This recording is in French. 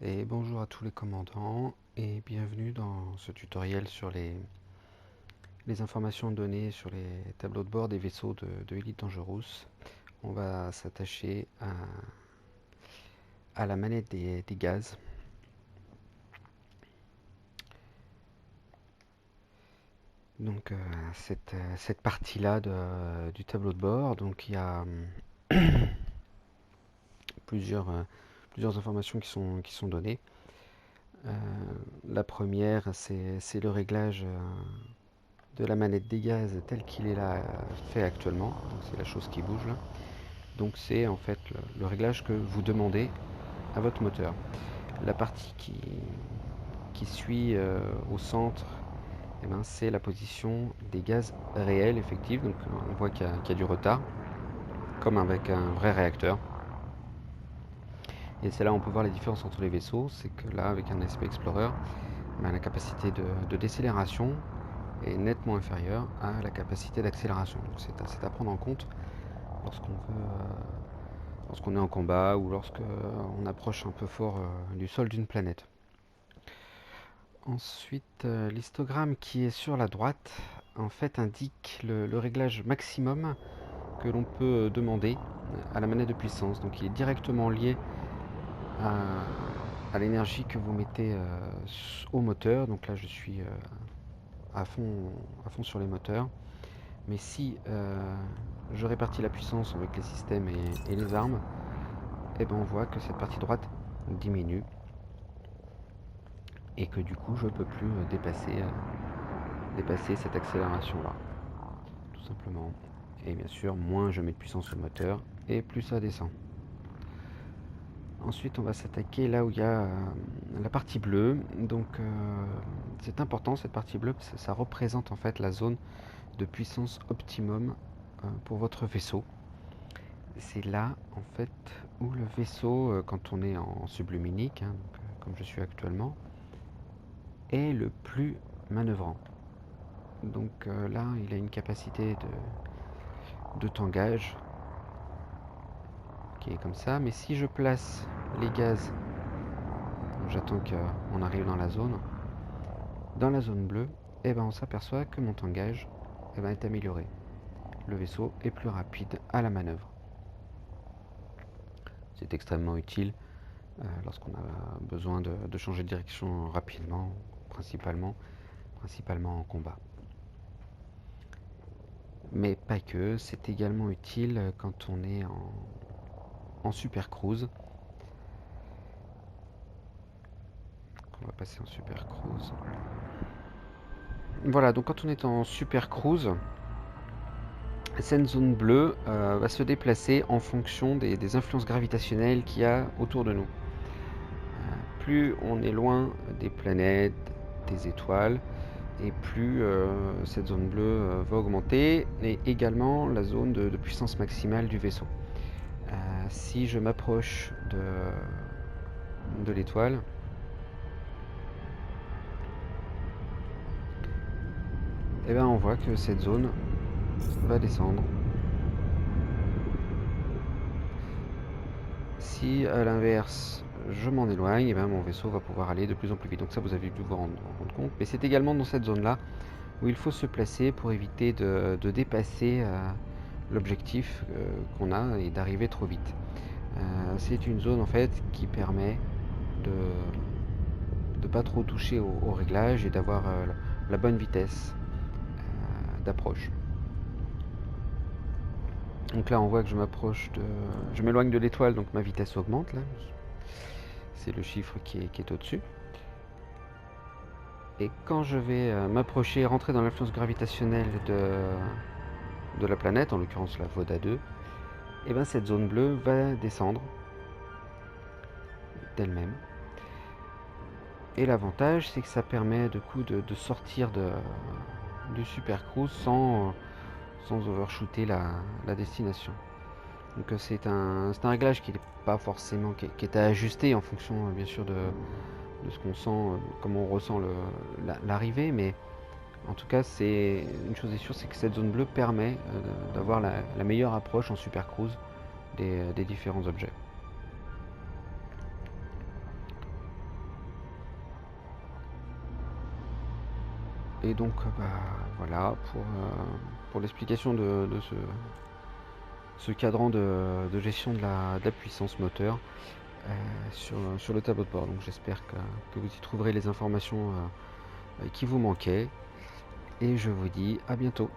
Et bonjour à tous les commandants et bienvenue dans ce tutoriel sur les informations données sur les tableaux de bord des vaisseaux de Elite Dangerous. On va s'attacher à la manette des gaz. Donc cette partie-là du tableau de bord, donc il y a plusieurs, plusieurs informations qui sont données. La première, c'est le réglage de la manette des gaz tel qu'il est là fait actuellement. Donc c'est la chose qui bouge là. Donc c'est en fait le réglage que vous demandez à votre moteur. La partie qui suit au centre, eh ben, c'est la position des gaz réels effectifs. Donc on voit qu'il y a du retard, comme avec un vrai réacteur. Et c'est là où on peut voir la différence entre les vaisseaux. C'est que là, avec un ASP Explorer, ben, la capacité de décélération est nettement inférieure à la capacité d'accélération. Donc c'est à prendre en compte lorsqu'on est en combat ou lorsqu'on approche un peu fort du sol d'une planète. Ensuite, l'histogramme qui est sur la droite en fait indique le réglage maximum que l'on peut demander à la manette de puissance. Donc il est directement lié à l'énergie que vous mettez au moteur. Donc là je suis à fond sur les moteurs. Mais si je répartis la puissance avec les systèmes et les armes, et ben on voit que cette partie droite diminue et que du coup je ne peux plus dépasser cette accélération là, tout simplement. Et bien sûr, moins je mets de puissance sur le moteur et plus ça descend. Ensuite, on va s'attaquer là où il y a la partie bleue. Donc c'est important, cette partie bleue, parce que ça représente en fait la zone de puissance optimum pour votre vaisseau. C'est là en fait où le vaisseau, quand on est en subluminique, hein, donc, comme je suis actuellement, est le plus manœuvrant. Donc là, il a une capacité de tangage qui est comme ça. Mais si je place les gaz, j'attends qu'on arrive dans la zone bleue, et ben on s'aperçoit que mon tangage est amélioré. Le vaisseau est plus rapide à la manœuvre. C'est extrêmement utile lorsqu'on a besoin de changer de direction rapidement, principalement en combat. Mais pas que, c'est également utile quand on est en super cruise. On va passer en super cruise. Voilà, donc quand on est en super cruise, cette zone bleue va se déplacer en fonction des influences gravitationnelles qu'il y a autour de nous. Plus on est loin des planètes, des étoiles, et plus cette zone bleue va augmenter, et également la zone de puissance maximale du vaisseau. Si je m'approche de l'étoile, et ben on voit que cette zone va descendre. Si à l'inverse je m'en éloigne, et ben mon vaisseau va pouvoir aller de plus en plus vite. Donc ça, vous avez dû vous rendre compte. Mais c'est également dans cette zone-là où il faut se placer pour éviter de dépasser l'objectif qu'on a et d'arriver trop vite. C'est une zone en fait qui permet de pas trop toucher au réglage et d'avoir la bonne vitesse d'approche. Donc là on voit que je m'éloigne de l'étoile, donc ma vitesse augmente là. C'est le chiffre qui est au-dessus. Et quand je vais m'approcher, rentrer dans l'influence gravitationnelle de la planète, en l'occurrence la Voda 2, et bien cette zone bleue va descendre d'elle-même. Et l'avantage, c'est que ça permet de sortir du super cruise sans overshooter la destination. Donc c'est un réglage qui n'est pas forcément, qui est à ajuster en fonction bien sûr de ce qu'on sent, comment on ressent l'arrivée, mais en tout cas, c'est une chose est sûre, c'est que cette zone bleue permet d'avoir la meilleure approche en super cruise des différents objets. Et donc, voilà pour l'explication de ce cadran de gestion de la puissance moteur sur le tableau de bord. Donc j'espère que vous y trouverez les informations qui vous manquaient. Et je vous dis à bientôt.